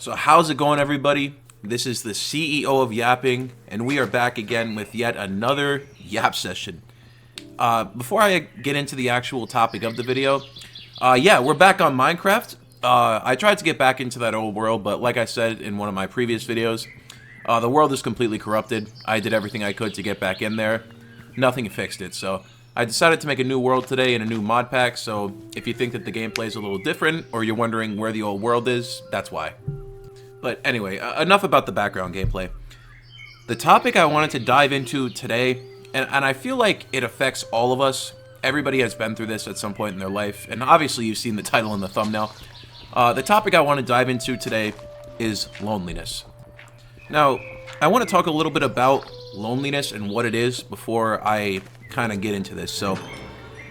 So how's it going, everybody? This is the CEO of Yapping, and we are back again with yet another Yap session. Before I get into the actual topic of the video, yeah, we're back on Minecraft. I tried to get back into that old world, but like I said in one of my previous videos, the world is completely corrupted. I did everything I could to get back in there. Nothing fixed it, so I decided to make a new world today in a new mod pack, so if you think that the gameplay is a little different, or you're wondering where the old world is, that's why. But anyway, enough about the background gameplay. The topic I wanted to dive into today, and I feel like it affects all of us. Everybody has been through this at some point in their life, and obviously you've seen the title and the thumbnail. The topic I want to dive into today is loneliness. Now, I want to talk a little bit about loneliness and what it is before I kind of get into this. So,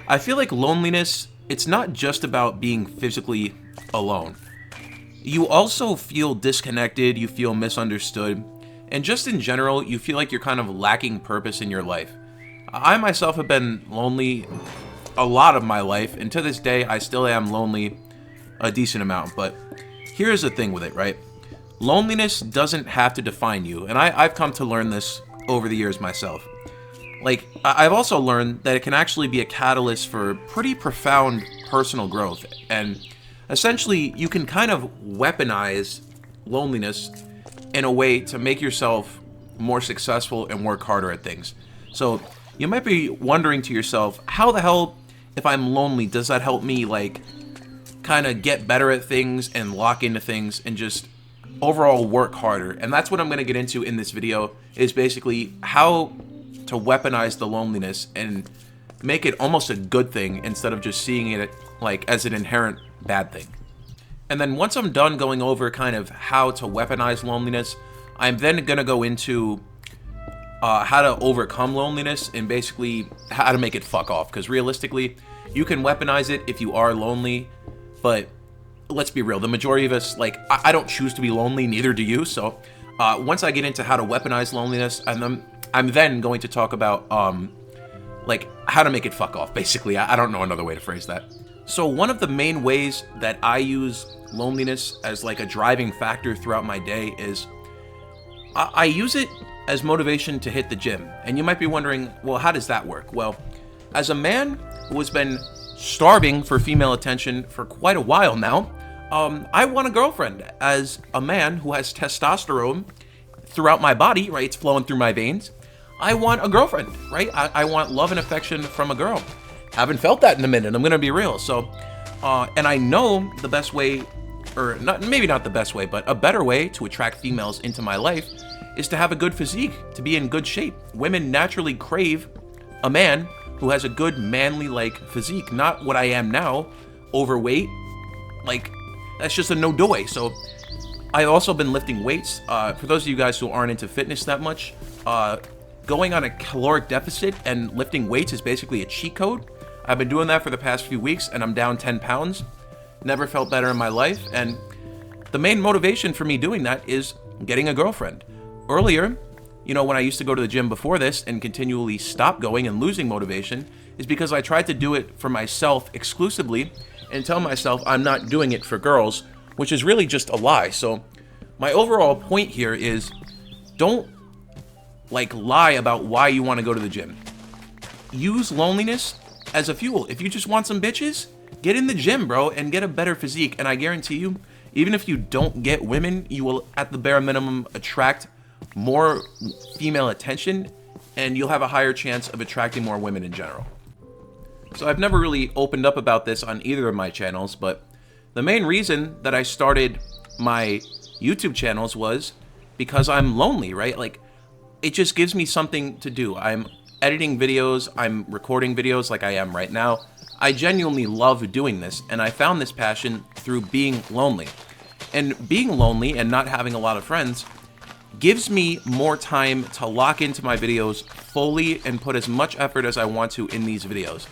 I feel like loneliness, it's not just about being physically alone. You also feel disconnected, you feel misunderstood, and just in general, you feel like you're kind of lacking purpose in your life. I myself have been lonely a lot of my life, and to this day, I still am lonely a decent amount. But here's the thing with it, right? Loneliness doesn't have to define you, and I've come to learn this over the years myself. Like, I've also learned that it can actually be a catalyst for pretty profound personal growth, and essentially, you can kind of weaponize loneliness in a way to make yourself more successful and work harder at things. So, you might be wondering to yourself, how the hell, if I'm lonely, does that help me, like, kind of get better at things and lock into things and just overall work harder? And that's what I'm going to get into in this video, is basically how to weaponize the loneliness and make it almost a good thing instead of just seeing it like as an inherent bad thing. And then once I'm done going over kind of how to weaponize loneliness, I'm then going to go into how to overcome loneliness and basically how to make it fuck off. Because realistically, you can weaponize it if you are lonely, but let's be real, the majority of us, like, I don't choose to be lonely, neither do you. So once I get into how to weaponize loneliness, I'm then going to talk about like how to make it fuck off, basically. I don't know another way to phrase that. So one of the main ways that I use loneliness as like a driving factor throughout my day is I use it as motivation to hit the gym. And you might be wondering, well, how does that work? Well, as a man who has been starving for female attention for quite a while now, I want a girlfriend. As a man who has testosterone throughout my body, right? It's flowing through my veins. I want a girlfriend, right? I want love and affection from a girl. Haven't felt that in a minute, I'm gonna be real. So, and I know the best way, or not, maybe not the best way, but a better way to attract females into my life is to have a good physique, to be in good shape. Women naturally crave a man who has a good manly-like physique, not what I am now, overweight. Like, that's just a no-do-way. So, I've also been lifting weights. For those of you guys who aren't into fitness that much, going on a caloric deficit and lifting weights is basically a cheat code. I've been doing that for the past few weeks, and I'm down 10 pounds. Never felt better in my life, and the main motivation for me doing that is getting a girlfriend. Earlier, you know, when I used to go to the gym before this and continually stop going and losing motivation, is because I tried to do it for myself exclusively and tell myself I'm not doing it for girls, which is really just a lie. So my overall point here is, don't like lie about why you want to go to the gym. Use loneliness as a fuel. If you just want some bitches, get in the gym, bro, and get a better physique. And I guarantee you, even if you don't get women, you will, at the bare minimum, attract more female attention, and you'll have a higher chance of attracting more women in general. So I've never really opened up about this on either of my channels, but the main reason that I started my YouTube channels was because I'm lonely, right? Like, it just gives me something to do. I'm editing videos, I'm recording videos like I am right now. I genuinely love doing this, and I found this passion through being lonely. And being lonely and not having a lot of friends gives me more time to lock into my videos fully and put as much effort as I want to in these videos.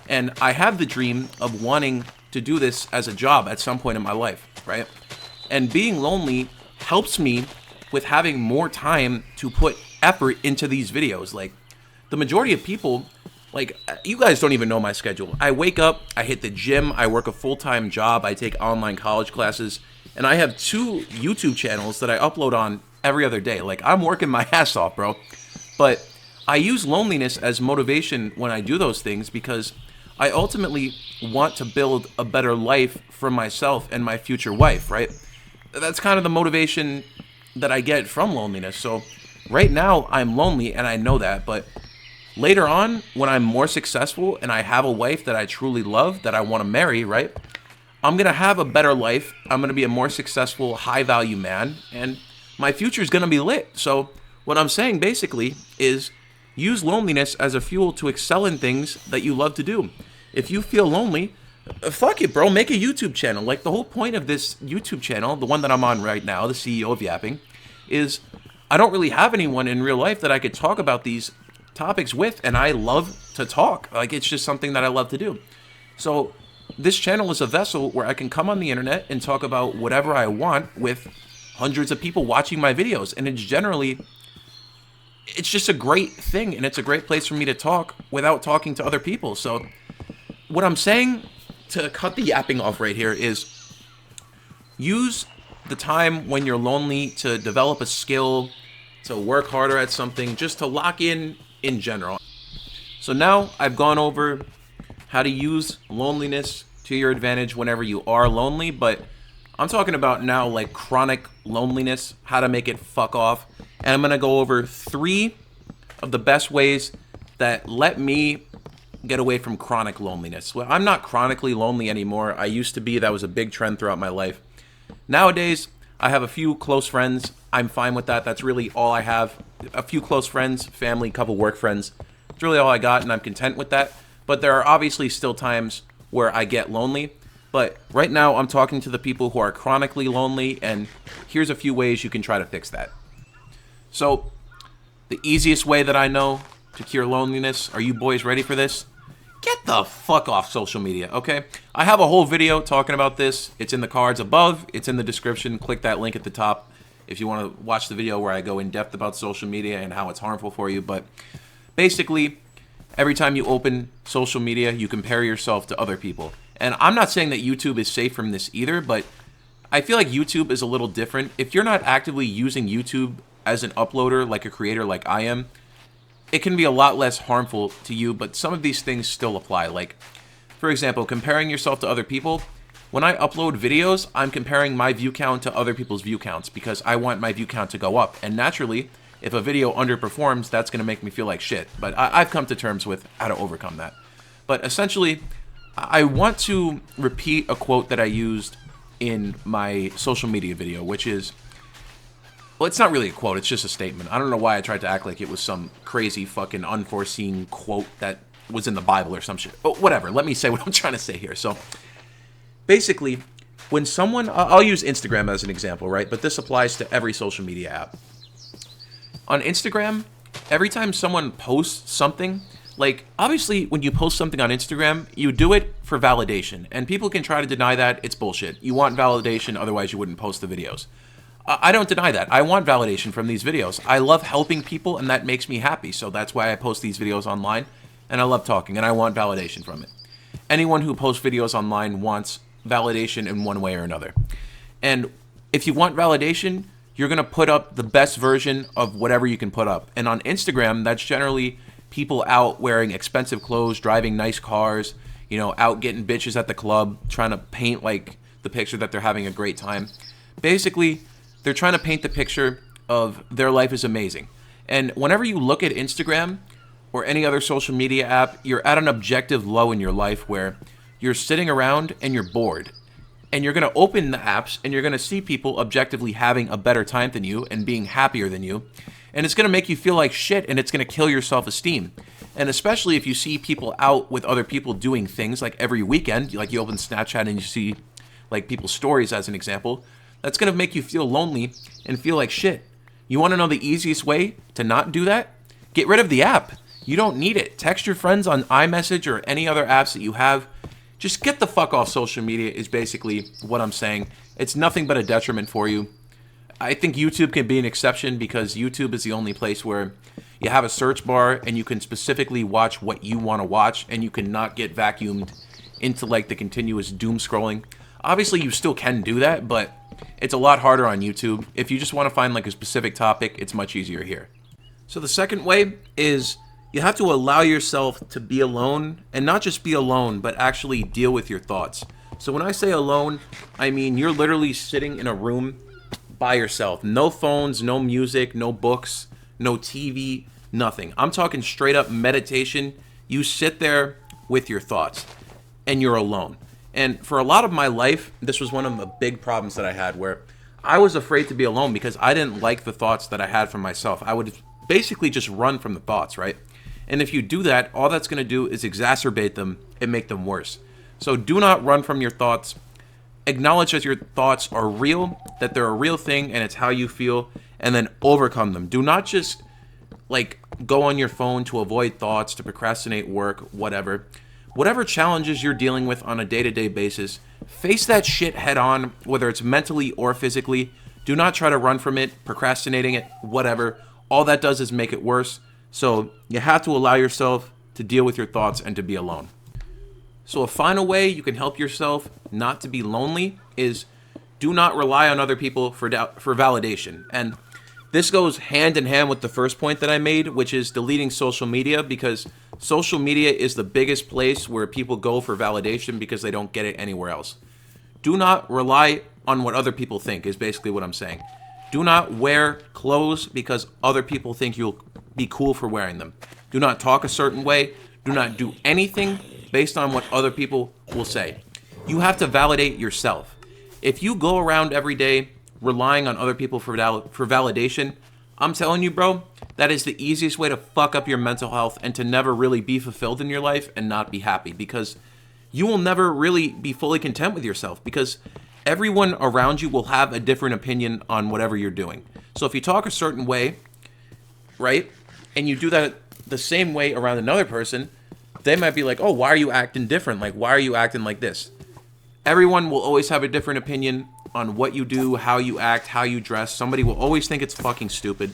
And I have the dream of wanting to do this as a job at some point in my life, right? And being lonely helps me with having more time to put effort into these videos. Like, the majority of people, like, you guys don't even know my schedule. I wake up, I hit the gym, I work a full-time job, I take online college classes, And I have 2 YouTube channels that I upload on every other day. Like, I'm working my ass off, bro. But I use loneliness as motivation when I do those things because I ultimately want to build a better life for myself and my future wife, right? That's kind of the motivation that I get from loneliness. So right now I'm lonely and I know that, but later on when I'm more successful and I have a wife that I truly love, that I want to marry, right? I'm going to have a better life. I'm going to be a more successful, high-value man, and my future is going to be lit. So what I'm saying basically is use loneliness as a fuel to excel in things that you love to do. If you feel lonely, fuck it, bro. Make a YouTube channel. Like, the whole point of this YouTube channel, the one that I'm on right now, the CEO of Yapping, is I don't really have anyone in real life that I could talk about these topics with, and I love to talk. Like, it's just something that I love to do. So this channel is a vessel where I can come on the internet and talk about whatever I want with hundreds of people watching my videos. And it's just a great thing, and it's a great place for me to talk without talking to other people. So what I'm saying, to cut the yapping off right here, is use the time when you're lonely to develop a skill, to work harder at something, just to lock in general. So now I've gone over how to use loneliness to your advantage whenever you are lonely, but I'm talking about now like chronic loneliness, how to make it fuck off. And I'm going to go over 3 of the best ways that let me get away from chronic loneliness. Well, I'm not chronically lonely anymore. I used to be. That was a big trend throughout my life. Nowadays, I have a few close friends. I'm fine with that. That's really all I have. A few close friends, family, couple work friends. It's really all I got, and I'm content with that. But there are obviously still times where I get lonely. But right now, I'm talking to the people who are chronically lonely, and here's a few ways you can try to fix that. So, the easiest way that I know to cure loneliness, are you boys ready for this? Get the fuck off social media, okay? I have a whole video talking about this. It's in the cards above. It's in the description. Click that link at the top if you want to watch the video where I go in depth about social media and how it's harmful for you. But basically, every time you open social media, you compare yourself to other people. And I'm not saying that YouTube is safe from this either, but I feel like YouTube is a little different. If you're not actively using YouTube as an uploader, like a creator like I am, it can be a lot less harmful to you, but some of these things still apply. Like, for example, comparing yourself to other people. When I upload videos, I'm comparing my view count to other people's view counts because I want my view count to go up. And naturally, if a video underperforms, that's going to make me feel like shit. But I've come to terms with how to overcome that. But essentially, I want to repeat a quote that I used in my social media video, which is, well, it's not really a quote, it's just a statement. I don't know why I tried to act like it was some crazy fucking unforeseen quote that was in the Bible or some shit. But whatever, let me say what I'm trying to say here. So, basically, when someone, I'll use Instagram as an example, right? But this applies to every social media app. On Instagram, every time someone posts something, like, obviously, when you post something on Instagram, you do it for validation. And people can try to deny that. It's bullshit. You want validation, otherwise you wouldn't post the videos. I don't deny that. I want validation from these videos. I love helping people, and that makes me happy. So that's why I post these videos online, and I love talking, and I want validation from it. Anyone who posts videos online wants validation in one way or another. And if you want validation, you're going to put up the best version of whatever you can put up. And on Instagram, that's generally people out wearing expensive clothes, driving nice cars, you know, out getting bitches at the club, trying to paint like the picture that they're having a great time. Basically, they're trying to paint the picture of their life is amazing. And whenever you look at Instagram or any other social media app, you're at an objective low in your life where you're sitting around and you're bored. And you're going to open the apps and you're going to see people objectively having a better time than you and being happier than you. And it's going to make you feel like shit, and it's going to kill your self-esteem. And especially if you see people out with other people doing things like every weekend, like you open Snapchat and you see like people's stories as an example, that's going to make you feel lonely and feel like shit. You want to know the easiest way to not do that? Get rid of the app. You don't need it. Text your friends on iMessage or any other apps that you have. Just get the fuck off social media is basically what I'm saying. It's nothing but a detriment for you. I think YouTube can be an exception because YouTube is the only place where you have a search bar and you can specifically watch what you want to watch, and you cannot get vacuumed into like the continuous doom scrolling. Obviously, you still can do that, but It's a lot harder on YouTube. If you just want to find like a specific topic, it's much easier here. So the second way is you have to allow yourself to be alone, and not just be alone, but actually deal with your thoughts. So when I say alone, I mean you're literally sitting in a room by yourself. No phones, no music, no books, no TV, nothing. I'm talking straight up meditation. You sit there with your thoughts and you're alone. And for a lot of my life, this was one of the big problems that I had, where I was afraid to be alone because I didn't like the thoughts that I had for myself. I would basically just run from the thoughts, right? And if you do that, all that's going to do is exacerbate them and make them worse. So do not run from your thoughts. Acknowledge that your thoughts are real, that they're a real thing, and it's how you feel, and then overcome them. Do not just like go on your phone to avoid thoughts, to procrastinate work, whatever. Whatever challenges you're dealing with on a day-to-day basis, face that shit head on, whether it's mentally or physically. Do not try to run from it, procrastinating it, whatever. All that does is make it worse. So you have to allow yourself to deal with your thoughts and to be alone. So a final way you can help yourself not to be lonely is do not rely on other people for validation. And this goes hand in hand with the first point that I made, which is deleting social media, because social media is the biggest place where people go for validation because they don't get it anywhere else. Do not rely on what other people think, is basically what I'm saying. Do not wear clothes because other people think you'll be cool for wearing them. Do not talk a certain way. Do not do anything based on what other people will say. You have to validate yourself. If you go around every day relying on other people for validation, I'm telling you, bro, that is the easiest way to fuck up your mental health and to never really be fulfilled in your life and not be happy, because you will never really be fully content with yourself, because everyone around you will have a different opinion on whatever you're doing. So if you talk a certain way, right, and you do that the same way around another person, they might be like, oh, why are you acting different? Like, why are you acting like this? Everyone will always have a different opinion on what you do, how you act, how you dress. Somebody will always think it's fucking stupid.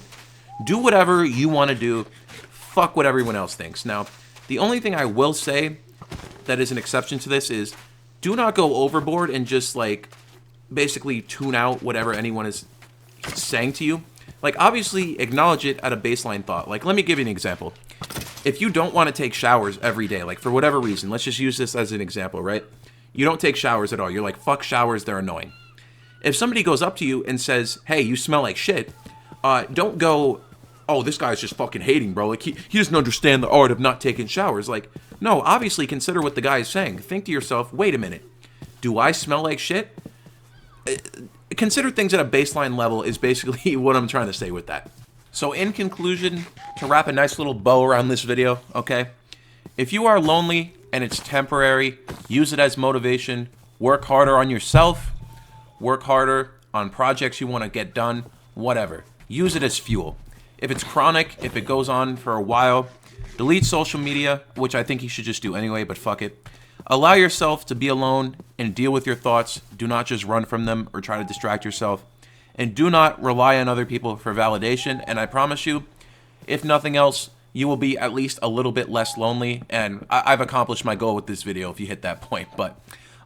Do whatever you want to do. Fuck what everyone else thinks. Now, the only thing I will say that is an exception to this is do not go overboard and just like basically tune out whatever anyone is saying to you. Like, obviously acknowledge it at a baseline thought. Like, let me give you an example. If you don't want to take showers every day, like for whatever reason, let's just use this as an example, right? You don't take showers at all. You're like, fuck showers, they're annoying. If somebody goes up to you and says, hey, you smell like shit, don't go, oh, this guy's just fucking hating, bro. Like, he doesn't understand the art of not taking showers. Like, no, obviously consider what the guy is saying. Think to yourself, wait a minute. Do I smell like shit? Consider things at a baseline level is basically what I'm trying to say with that. So in conclusion, to wrap a nice little bow around this video, okay? If you are lonely and it's temporary, use it as motivation. Work harder on yourself. Work harder on projects you want to get done, whatever. Use it as fuel. If it's chronic, if it goes on for a while, delete social media, which I think you should just do anyway, but fuck it. Allow yourself to be alone and deal with your thoughts. Do not just run from them or try to distract yourself. And do not rely on other people for validation. And I promise you, if nothing else, you will be at least a little bit less lonely. And I've accomplished my goal with this video if you hit that point. But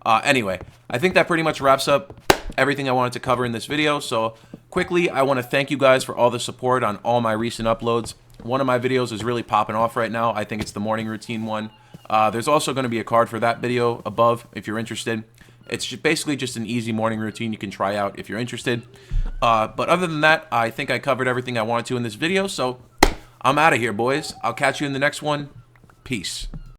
anyway, I think that pretty much wraps up everything I wanted to cover in this video. So quickly, I want to thank you guys for all the support on all my recent uploads. One of my videos is really popping off right now. I think it's the morning routine one. There's also going to be a card for that video above if you're interested. It's basically just an easy morning routine you can try out if you're interested. But other than that, I think I covered everything I wanted to in this video. So I'm out of here, boys. I'll catch you in the next one. Peace.